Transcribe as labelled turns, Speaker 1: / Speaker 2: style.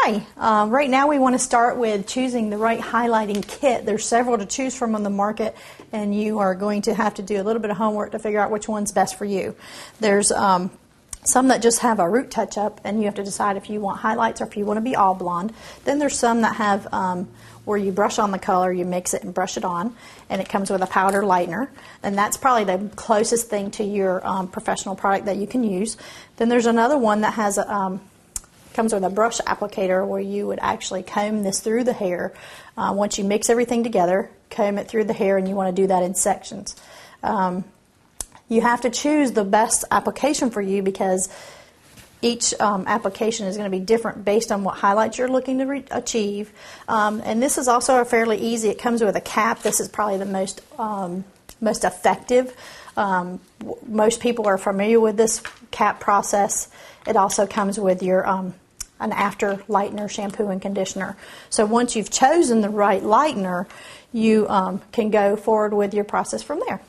Speaker 1: Okay, right now we want to start with choosing the right highlighting kit. There's several to choose from on the market, and you are going to have to do a little bit of homework to figure out which one's best for you. There's some that just have a root touch-up, and you have to decide if you want highlights or if you want to be all blonde. Then there's some that have where you brush on the color, you mix it and brush it on, and it comes with a powder lightener, and that's probably the closest thing to your professional product that you can use. Then there's another one that has comes with a brush applicator where you would actually comb this through the hair. Once you mix everything together, comb it through the hair, and you want to do that in sections. You have to choose the best application for you because each application is going to be different based on what highlights you're looking to achieve. And this is also fairly easy. It comes with a cap. This is probably the most effective. Most people are familiar with this cap process. It also comes with your an after lightener, shampoo, and conditioner. So once you've chosen the right lightener, you can go forward with your process from there.